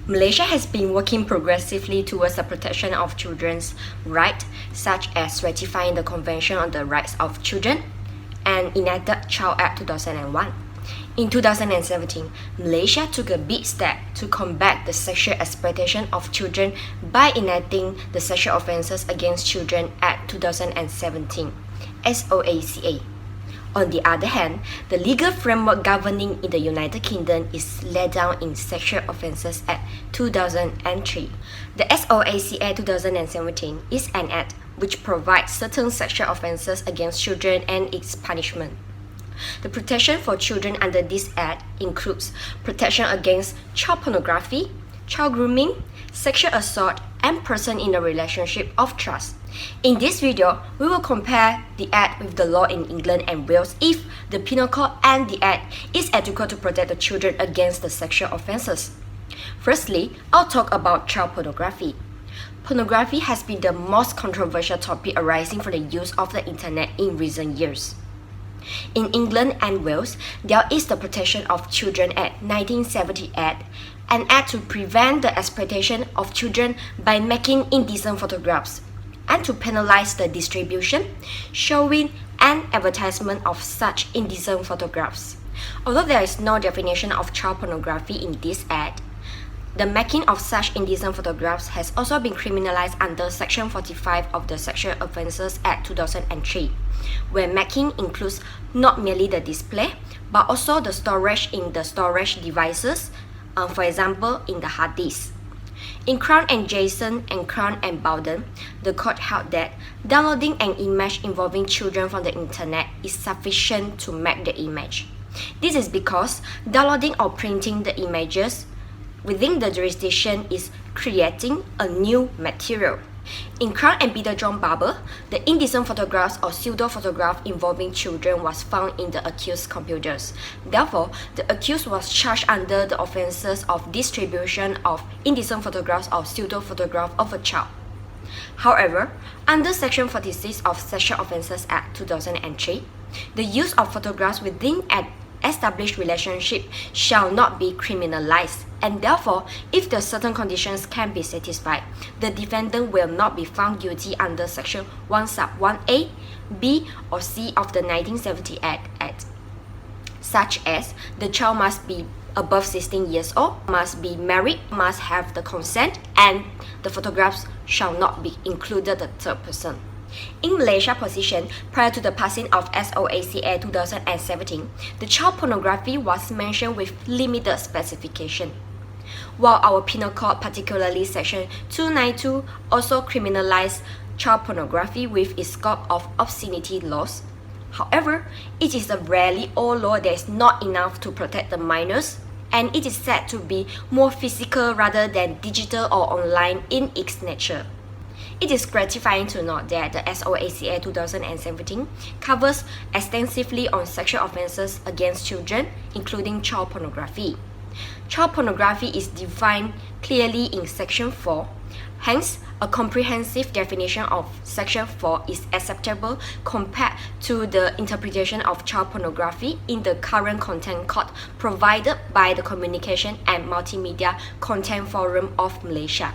Malaysia has been working progressively towards the protection of children's rights, such as ratifying the Convention on the Rights of Children and enacted Child Act 2001. In 2017, Malaysia took a big step to combat the sexual exploitation of children by enacting the Sexual Offences Against Children Act 2017, SOACA. On the other hand, the legal framework governing in the United Kingdom is laid down in Sexual Offences Act 2003. The SOACA 2017 is an act which provides certain sexual offences against children and its punishment. The protection for children under this act includes protection against child pornography, child grooming, sexual assault, and person in a relationship of trust. In this video, we will compare the Act with the law in England and Wales if the Penal Code and the Act is adequate to protect the children against the sexual offences. Firstly, I'll talk about child pornography. Pornography has been the most controversial topic arising from the use of the internet in recent years. In England and Wales, there is the Protection of Children Act 1978, an act to prevent the exploitation of children by making indecent photographs, and to penalize the distribution, showing, and advertisement of such indecent photographs. Although there is no definition of child pornography in this act, the making of such indecent photographs has also been criminalized under Section 45 of the Sexual Offences Act 2003, where making includes not merely the display, but also the storage in the storage devices, for example, in the hard disk. In Crown and Jason and Crown and Bowden, the court held that downloading an image involving children from the internet is sufficient to make the image. This is because downloading or printing the images within the jurisdiction is creating a new material. In Crown and Peter John Barber, the indecent photographs or pseudo-photograph involving children was found in the accused's computers. Therefore, the accused was charged under the offences of distribution of indecent photographs or pseudo-photograph of a child. However, under Section 46 of Sexual Offences Act 2003, the use of photographs within an established relationship shall not be criminalized, and therefore, if the certain conditions can be satisfied, the defendant will not be found guilty under Section 1 sub 1A, B, or C of the 1978 Act, such as the child must be above 16 years old, must be married, must have the consent, and the photographs shall not be included the third person. In Malaysia's position, prior to the passing of SOACA 2017, the child pornography was mentioned with limited specification. While our penal code, particularly Section 292, also criminalized child pornography with its scope of obscenity laws, however, it is a rarely old law that is not enough to protect the minors, and it is said to be more physical rather than digital or online in its nature. It is gratifying to note that the SOACA 2017 covers extensively on sexual offences against children, including child pornography. Child pornography is defined clearly in Section 4, hence, a comprehensive definition of Section 4 is acceptable compared to the interpretation of child pornography in the current content code provided by the Communication and Multimedia Content Forum of Malaysia.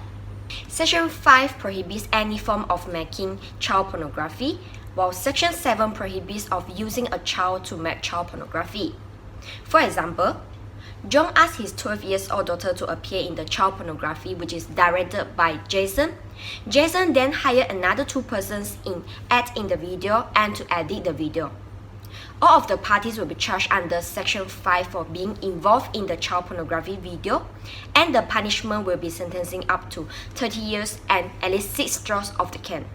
Section 5 prohibits any form of making child pornography, while Section 7 prohibits of using a child to make child pornography. For example, Yong asked his 12-year-old daughter to appear in the child pornography which is directed by Jason. Jason then hired another two persons in act in the video and to edit the video. All of the parties will be charged under Section 5 for being involved in the child pornography video, and the punishment will be sentencing up to 30 years and at least 6 straws of the cane.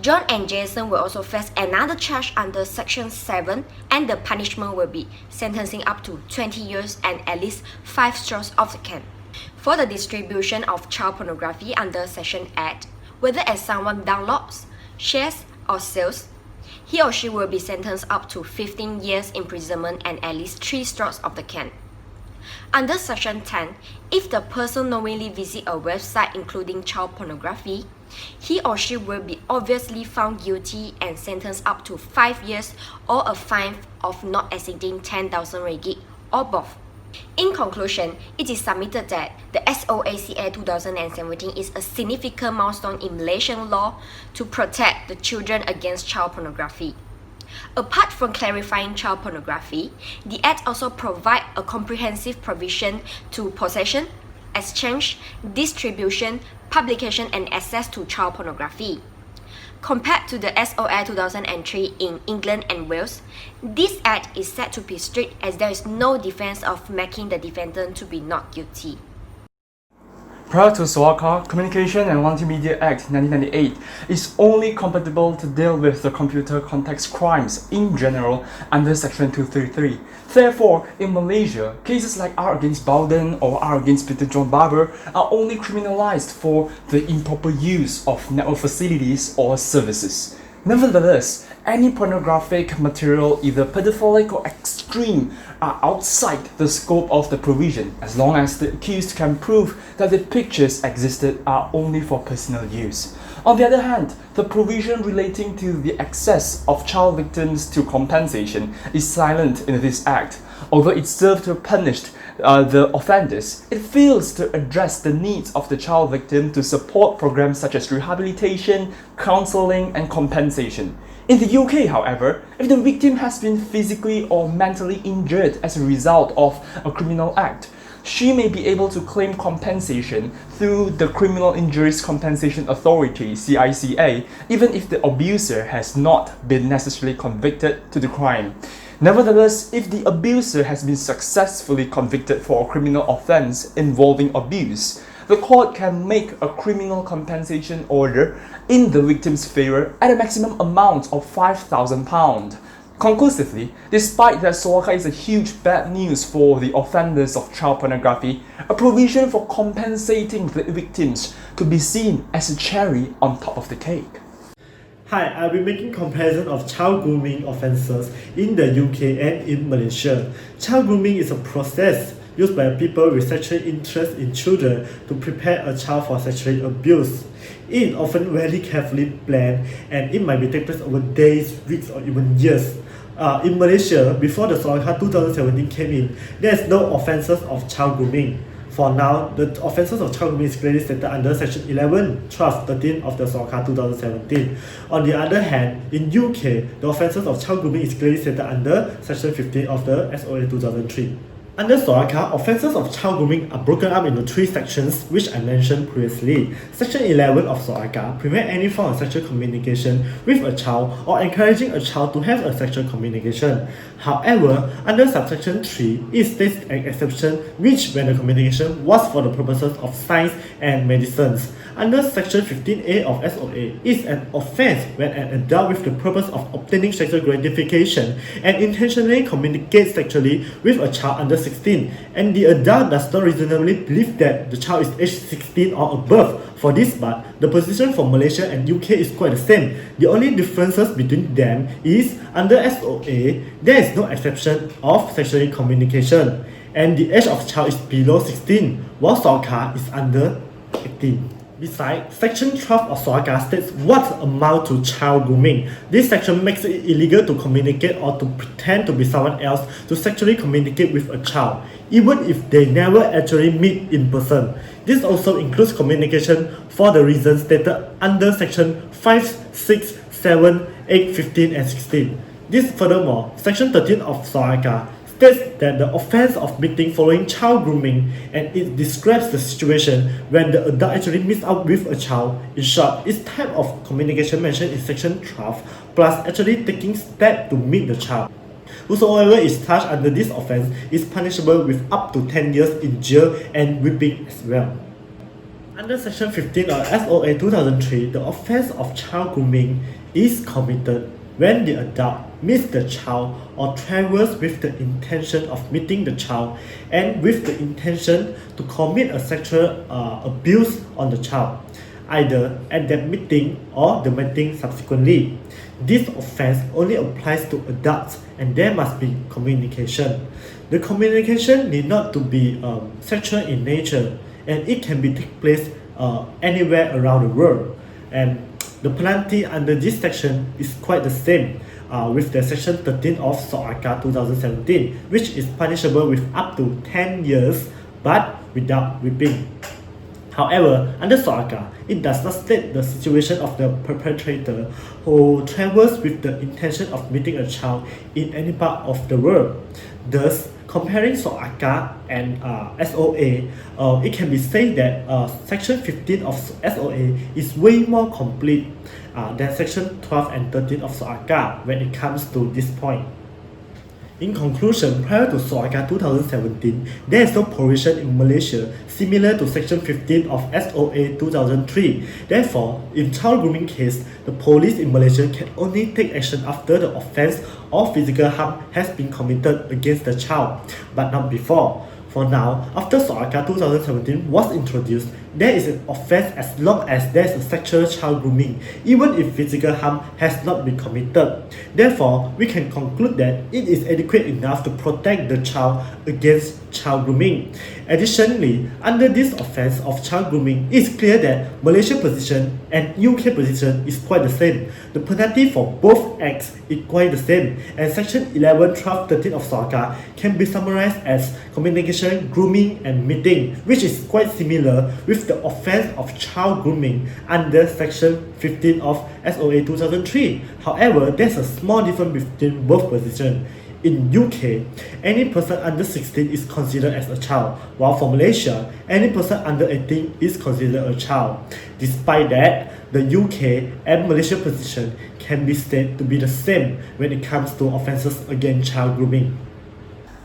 John and Jason will also face another charge under Section 7, and the punishment will be sentencing up to 20 years and at least 5 straws of the cane. For the distribution of child pornography under Section 8, whether as someone downloads, shares, or sells, he or she will be sentenced up to 15 years imprisonment and at least 3 strokes of the cane. Under Section 10, if the person knowingly visits a website including child pornography, he or she will be obviously found guilty and sentenced up to 5 years or a fine of not exceeding 10,000 ringgit or both. In conclusion, it is submitted that the SOACA 2017 is a significant milestone in Malaysian law to protect the children against child pornography. Apart from clarifying child pornography, the Act also provides a comprehensive provision to possession, exchange, distribution, publication, and access to child pornography. Compared to the SOA 2003 in England and Wales, this Act is said to be strict as there is no defense of making the defendant to be not guilty. Prior to SOACA, Communication and Multimedia Act 1998 is only compatible to deal with the computer context crimes in general under Section 233. Therefore, in Malaysia, cases like R against Bowden or R against Peter John Barber are only criminalized for the improper use of network facilities or services. Nevertheless, any pornographic material, either pedophilic or extreme, are outside the scope of the provision as long as the accused can prove that the pictures existed are only for personal use. On the other hand, the provision relating to the access of child victims to compensation is silent in this Act. Although it serves to punish the offenders, it fails to address the needs of the child victim to support programs such as rehabilitation, counseling, and compensation. In the UK, however, if the victim has been physically or mentally injured as a result of a criminal act, she may be able to claim compensation through the Criminal Injuries Compensation Authority (CICA), even if the abuser has not been necessarily convicted to the crime. Nevertheless, if the abuser has been successfully convicted for a criminal offense involving abuse, the court can make a criminal compensation order in the victim's favor at a maximum amount of £5,000. Conclusively, despite that SOACA is a huge bad news for the offenders of child pornography, a provision for compensating the victims could be seen as a cherry on top of the cake. Hi, I'll be making comparison of child grooming offences in the UK and in Malaysia. Child grooming is a process used by people with sexual interest in children to prepare a child for sexual abuse. It often very carefully planned and it might be taking place over days, weeks or even years. In Malaysia, before the SOACA 2017 came in, there is no offences of child grooming. For now, the offences of child grooming is clearly stated under Section 11, 12, 13 of the SOACA 2017. On the other hand, in UK, the offences of child grooming is clearly stated under Section 15 of the SOA 2003. Under SOACA, offences of child grooming are broken up into three sections which I mentioned previously. Section 11 of SOACA prevent any form of sexual communication with a child or encouraging a child to have a sexual communication. However, under subsection 3, it states an exception which when the communication was for the purposes of science and medicines. Under Section 15A of SOA, is an offence when an adult with the purpose of obtaining sexual gratification and intentionally communicates sexually with a child under 16, and the adult does not reasonably believe that the child is aged 16 or above. For this part, the position for Malaysia and UK is quite the same. The only differences between them is under SOA, there is no exception of sexual communication, and the age of child is below 16, while SOACA is under 18. Besides, Section 12 of SOACA states what amount to child grooming. This section makes it illegal to communicate or to pretend to be someone else to sexually communicate with a child, even if they never actually meet in person. This also includes communication for the reasons stated under Section 5, 6, 7, 8, 15, and 16. This furthermore, Section 13 of SOACA states that the offence of meeting following child grooming, and it describes the situation when the adult actually meets up with a child. In short, it's type of communication mentioned in Section 12 plus actually taking steps to meet the child. Whosoever is charged under this offence is punishable with up to 10 years in jail and whipping as well. Under Section 15 of SOA 2003, the offence of child grooming is committed when the adult meets the child or travels with the intention of meeting the child and with the intention to commit a sexual abuse on the child, either at that meeting or the meeting subsequently. This offence only applies to adults and there must be communication. The communication need not to be sexual in nature, and it can be take place anywhere around the world. And the penalty under this section is quite the same. with the Section 13 of SOACA 2017, which is punishable with up to 10 years but without whipping. However, under SOACA, it does not state the situation of the perpetrator who travels with the intention of meeting a child in any part of the world. Thus, comparing SOACA and SOA, it can be said that Section 15 of SOA is way more complete than Section 12 and 13 of SOACA when it comes to this point. In conclusion, prior to SOACA 2017, there is no provision in Malaysia similar to Section 15 of SOA 2003. Therefore, in child grooming case, the police in Malaysia can only take action after the offence or physical harm has been committed against the child, but not before. For now, after SOACA 2017 was introduced, there is an offence as long as there is a sexual child grooming, even if physical harm has not been committed. Therefore, we can conclude that it is adequate enough to protect the child against child grooming. Additionally, under this offence of child grooming, it is clear that Malaysia's position and UK position is quite the same. The penalty for both acts is quite the same, and Section 11, 12, 13 of SOACA can be summarized as communication, grooming, and meeting, which is quite similar with the offence of child grooming under Section 15 of SOA 2003. However, there's a small difference between both positions. In UK, any person under 16 is considered as a child, while for Malaysia, any person under 18 is considered a child. Despite that, the UK and Malaysia position can be said to be the same when it comes to offences against child grooming.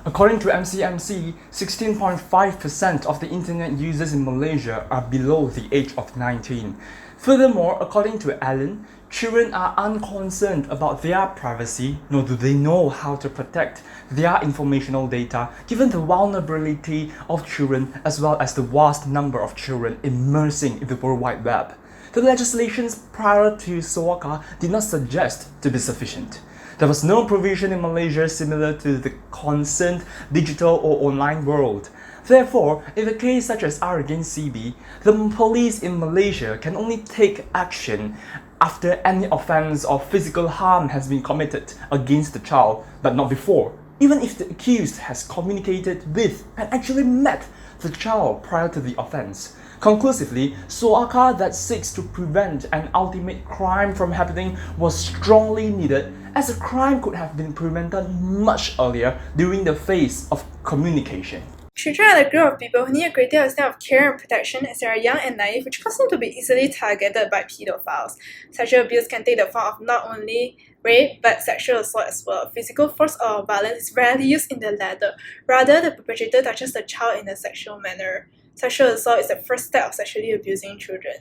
According to MCMC, 16.5% of the internet users in Malaysia are below the age of 19. Furthermore, according to Allen, children are unconcerned about their privacy, nor do they know how to protect their informational data, given the vulnerability of children as well as the vast number of children immersing in the World Wide Web. The legislations prior to SOACA did not suggest to be sufficient. There was no provision in Malaysia similar to the concerned digital or online world. Therefore, in a case such as R against CB, the police in Malaysia can only take action after any offence or physical harm has been committed against the child, but not before, even if the accused has communicated with and actually met the child prior to the offence. Conclusively, SOACA that seeks to prevent an ultimate crime from happening was strongly needed, as a crime could have been prevented much earlier during the phase of communication. Children are a group of people who need a great deal of care and protection as they are young and naive, which cause them to be easily targeted by pedophiles. Sexual abuse can take the form of not only rape, but sexual assault as well. Physical force or violence is rarely used in the latter. Rather, the perpetrator touches the child in a sexual manner. Sexual assault is the first step of sexually abusing children.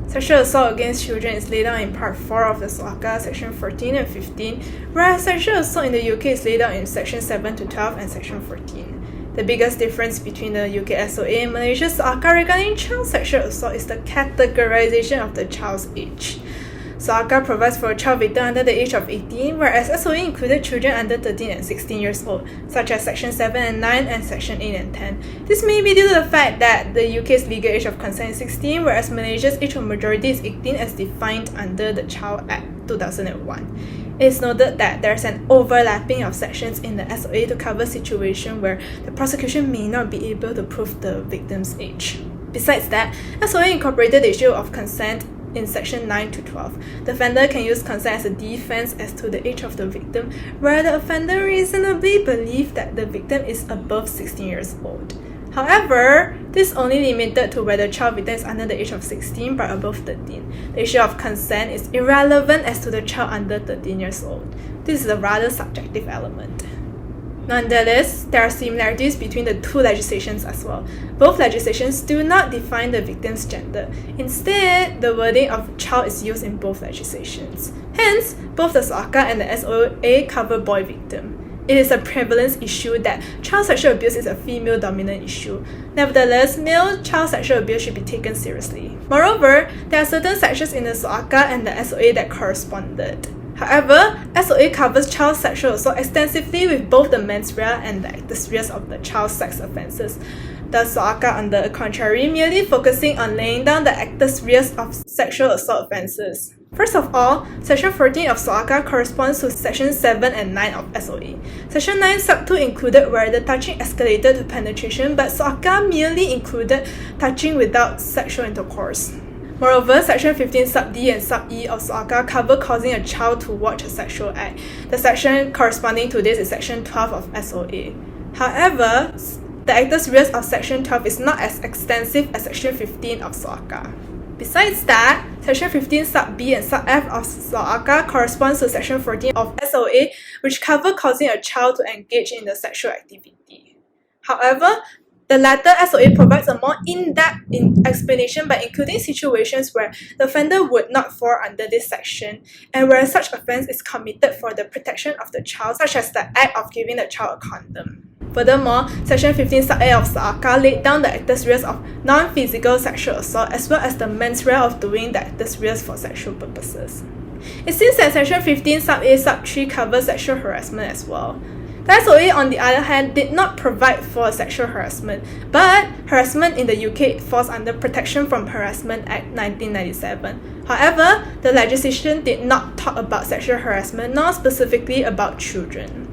Sexual assault against children is laid out in Part 4 of the SOACA, Section 14 and 15, whereas sexual assault in the UK is laid out in Section 7 to 12 and Section 14. The biggest difference between the UK SOA and Malaysia's SOACA regarding child sexual assault is the categorization of the child's age. SOACA provides for a child victim under the age of 18, whereas SOA included children under 13 and 16 years old, such as Section 7 and 9 and Section 8 and 10. This may be due to the fact that the UK's legal age of consent is 16, whereas Malaysia's age of majority is 18 as defined under the Child Act 2001. It is noted that there is an overlapping of sections in the SOA to cover situations where the prosecution may not be able to prove the victim's age. Besides that, SOA incorporated the issue of consent in Section 9 to 12. The offender can use consent as a defense as to the age of the victim, where the offender reasonably believes that the victim is above 16 years old. However, this is only limited to whether the child victim is under the age of 16 but above 13. The issue of consent is irrelevant as to the child under 13 years old. This is a rather subjective element. Nonetheless, there are similarities between the two legislations as well. Both legislations do not define the victim's gender. Instead, the wording of child is used in both legislations. Hence, both the SOACA and the SOA cover boy victim. It is a prevalence issue that child sexual abuse is a female-dominant issue. Nevertheless, male child sexual abuse should be taken seriously. Moreover, there are certain sections in the SOACA and the SOA that corresponded. However, SOA covers child sexual assault extensively with both the mens rea and the actus reus of the child sex offences. The SOACA, on the contrary, merely focusing on laying down the actus reus of sexual assault offences. First of all, Section 14 of SOACA corresponds to Section 7 and 9 of SOA. Section 9 sub 2 included where the touching escalated to penetration, but SOACA merely included touching without sexual intercourse. Moreover, Section 15 sub D and sub E of SOACA cover causing a child to watch a sexual act. The section corresponding to this is Section 12 of SOA. However, the actus reus of Section 12 is not as extensive as Section 15 of SOACA. Besides that, Section 15 sub B and sub F of SOACA corresponds to Section 14 of SOA, which cover causing a child to engage in the sexual activity. However, the latter SOA provides a more in-depth explanation by including situations where the offender would not fall under this section and where such offence is committed for the protection of the child, such as the act of giving the child a condom. Furthermore, Section 15 sub A of SOACA laid down the actus reus of non-physical sexual assault as well as the mens rea of doing the actus reus for sexual purposes. It seems that Section 15 sub A sub 3 covers sexual harassment as well. The SOA, on the other hand, did not provide for sexual harassment, but harassment in the UK falls under Protection from Harassment Act 1997. However, the legislation did not talk about sexual harassment nor specifically about children.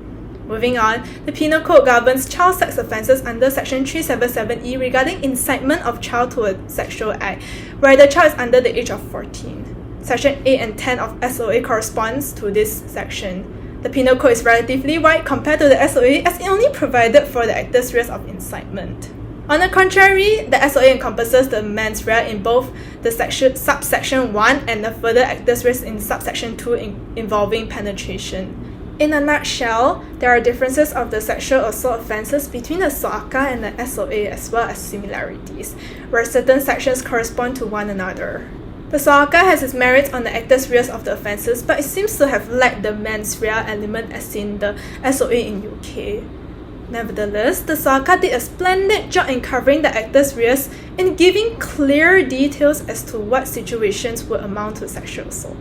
Moving on, the Penal Code governs child sex offences under Section 377E regarding incitement of child to a sexual act, where the child is under the age of 14. Section 8 and 10 of SOA corresponds to this section. The Penal Code is relatively wide compared to the SOA as it only provided for the actus reus of incitement. On the contrary, the SOA encompasses the mens rea in both the subsection 1 and the further actus reus in subsection 2 involving penetration. In a nutshell, there are differences of the sexual assault offences between the SOACA and the SOA as well as similarities, where certain sections correspond to one another. The SOACA has its merits on the actus reus of the offences, but it seems to have lacked the mens rea element as in the SOA in UK. Nevertheless, the SOACA did a splendid job in covering the actus reus in giving clear details as to what situations would amount to sexual assault.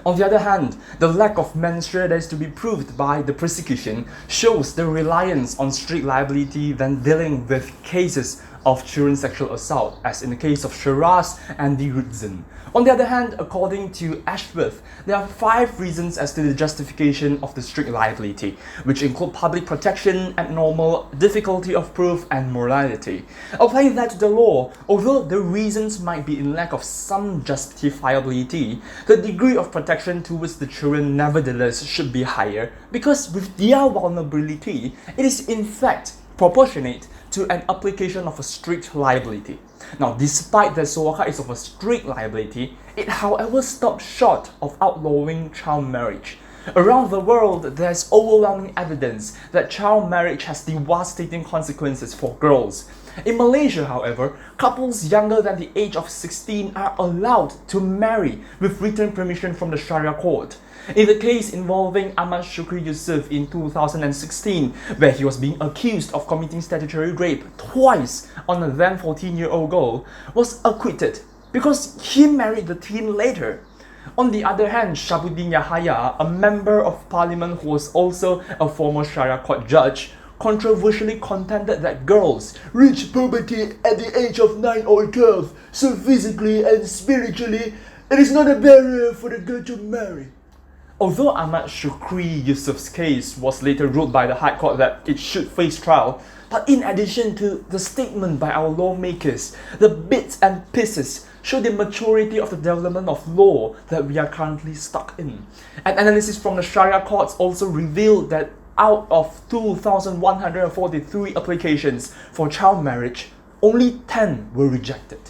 On the other hand, the lack of mens rea that is to be proved by the prosecution shows the reliance on strict liability when dealing with cases of children's sexual assault, as in the case of Shiraz and the Rutzen. On the other hand, according to Ashworth, there are 5 reasons as to the justification of the strict liability, which include public protection, abnormal difficulty of proof, and morality. Applying that to the law, although the reasons might be in lack of some justifiability, the degree of protection towards the children nevertheless should be higher, because with their vulnerability, it is in fact proportionate to an application of a strict liability. Now, despite that SOACA is of a strict liability, it however stops short of outlawing child marriage. Around the world, there is overwhelming evidence that child marriage has devastating consequences for girls. In Malaysia, however, couples younger than the age of 16 are allowed to marry with written permission from the Sharia court. In the case involving Ahmad Shukri Yusof in 2016, where he was being accused of committing statutory rape twice on a then 14-year-old girl, was acquitted because he married the teen later. On the other hand, Shabuddin Yahaya, a member of parliament who was also a former Sharia court judge, controversially contended that girls reach puberty at the age of 9 or 12, so physically and spiritually, it is not a barrier for the girl to marry. Although Ahmad Shukri Yusuf's case was later ruled by the High Court that it should face trial, but in addition to the statement by our lawmakers, the bits and pieces show the maturity of the development of law that we are currently stuck in. An analysis from the Sharia courts also revealed that out of 2,143 applications for child marriage, only 10 were rejected,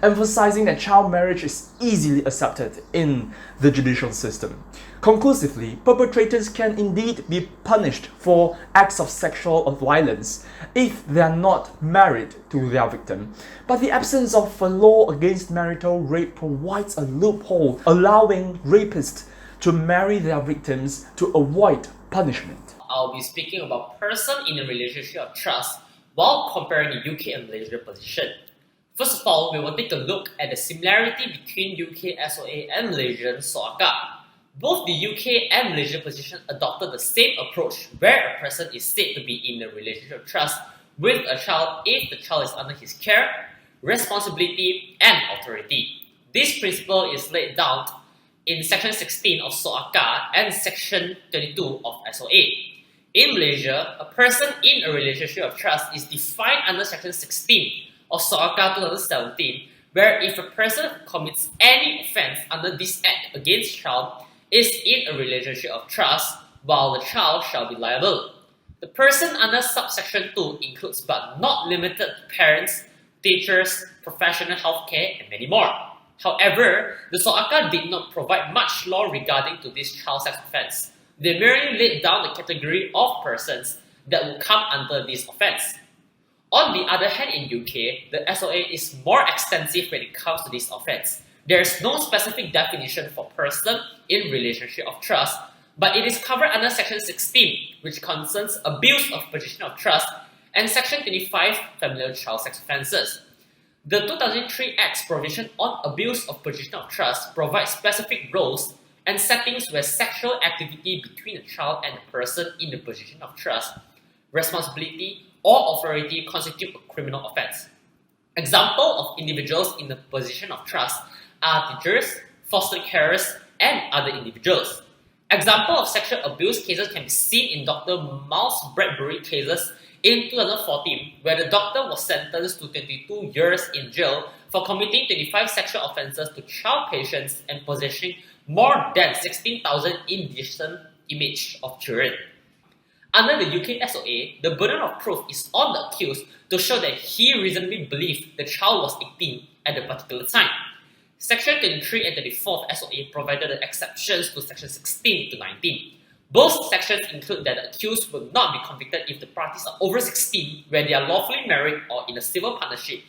emphasizing that child marriage is easily accepted in the judicial system. Conclusively, perpetrators can indeed be punished for acts of sexual violence if they are not married to their victim. But the absence of a law against marital rape provides a loophole, allowing rapists to marry their victims to avoid punishment. I'll be speaking about person in a relationship of trust while comparing the UK and Malaysia position. First of all, we will take a look at the similarity between UK SOA and Malaysian SOACA. Both the UK and Malaysian position adopted the same approach where a person is said to be in a relationship of trust with a child if the child is under his care, responsibility, and authority. This principle is laid down in Section 16 of SOACA and Section 22 of SOA. In Malaysia, a person in a relationship of trust is defined under Section 16 of SOACA 2017, where if a person commits any offence under this act against child is in a relationship of trust, while the child shall be liable. The person under subsection 2 includes but not limited to parents, teachers, professional healthcare, and many more. However, the SOACA did not provide much law regarding to this child sex offence. They merely laid down the category of persons that would come under this offence. On the other hand, in UK, the SOA is more extensive when it comes to this offence. There is no specific definition for person in relationship of trust, but it is covered under Section 16, which concerns abuse of position of trust, and Section 25, familial child sex offences. The 2003 Act's provision on abuse of position of trust provides specific roles and settings where sexual activity between a child and a person in the position of trust, responsibility, or authority constitute a criminal offence. Examples of individuals in the position of trust are teachers, foster carers, and other individuals. Example of sexual abuse cases can be seen in Dr. Miles Bradbury cases in 2014, where the doctor was sentenced to 22 years in jail for committing 25 sexual offences to child patients and possessing more than 16,000 indecent images of children. Under the UK SOA, the burden of proof is on the accused to show that he reasonably believed the child was 18 at a particular time. Section 23 and 24 of SOA provided the exceptions to Section 16 to 19. Both sections include that the accused will not be convicted if the parties are over 16 when they are lawfully married or in a civil partnership,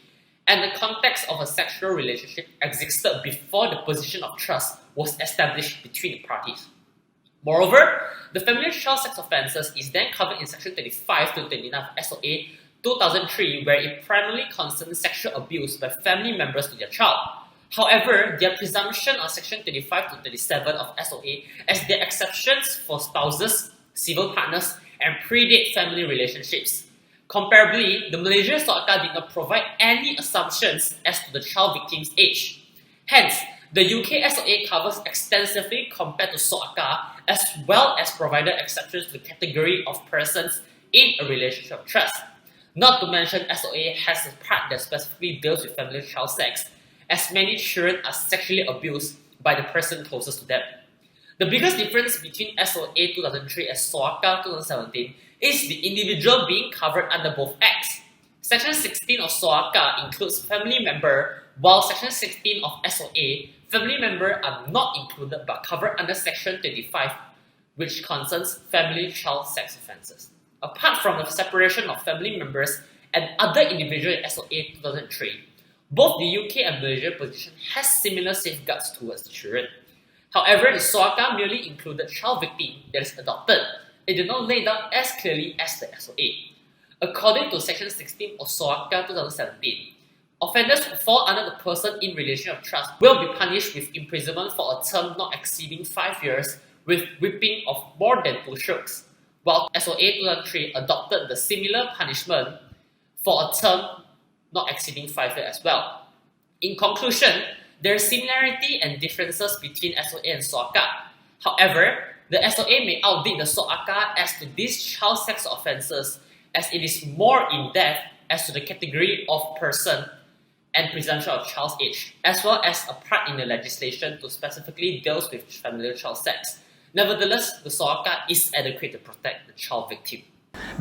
and the context of a sexual relationship existed before the position of trust was established between the parties. Moreover, the family child sex offences is then covered in Section 25 to 29 of SOA 2003, where it primarily concerns sexual abuse by family members to their child. However, there are presumption on Section 25 to 37 of SOA as there are exceptions for spouses, civil partners, and predate family relationships. Comparably, the Malaysian SOACA did not provide any assumptions as to the child victim's age. Hence, the UK SOA covers extensively compared to SOACA, as well as provided exceptions to the category of persons in a relationship of trust. Not to mention, SOA has a part that specifically deals with family child sex, as many children are sexually abused by the person closest to them. The biggest difference between SOA 2003 and SOACA 2017 is the individual being covered under both acts. Section 16 of SOACA includes family member, while Section 16 of SOA, family member are not included but covered under Section 25, which concerns family child sex offences. Apart from the separation of family members and other individuals in SOA 2003, both the UK and Malaysian position has similar safeguards towards children. However, the SOACA merely included child victim that is adopted. It did not lay down as clearly as the SOA. According to Section 16 of SOACA 2017, offenders who fall under the person in relation of trust will be punished with imprisonment for a term not exceeding 5 years with whipping of more than 2 strokes, while SOA 2003 adopted the similar punishment for a term not exceeding 5 years as well. In conclusion, there is similarity and differences between SOA and SOACA. However, the SOA may outbid the SOACA as to these child sex offences, as it is more in-depth as to the category of person and presumption of child's age, as well as a part in the legislation to specifically deals with familial child sex. Nevertheless, the SOACA is adequate to protect the child victim.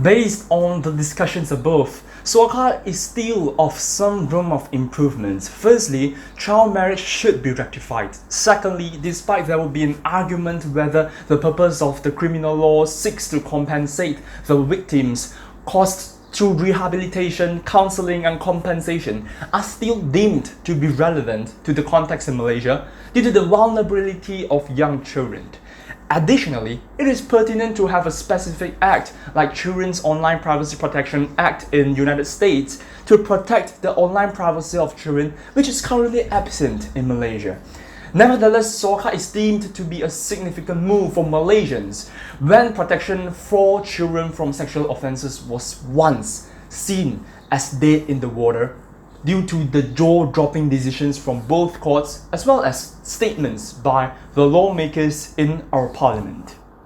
Based on the discussions above, SOACA is still of some room of improvement. Firstly, child marriage should be rectified. Secondly, despite there will be an argument whether the purpose of the criminal law seeks to compensate the victims, costs through rehabilitation, counselling and compensation are still deemed to be relevant to the context in Malaysia due to the vulnerability of young children. Additionally, it is pertinent to have a specific act like Children's Online Privacy Protection Act in United States to protect the online privacy of children, which is currently absent in Malaysia. Nevertheless, SOACA is deemed to be a significant move for Malaysians when protection for children from sexual offences was once seen as dead in the water due to the jaw-dropping decisions from both courts as well as statements by the lawmakers in our parliament.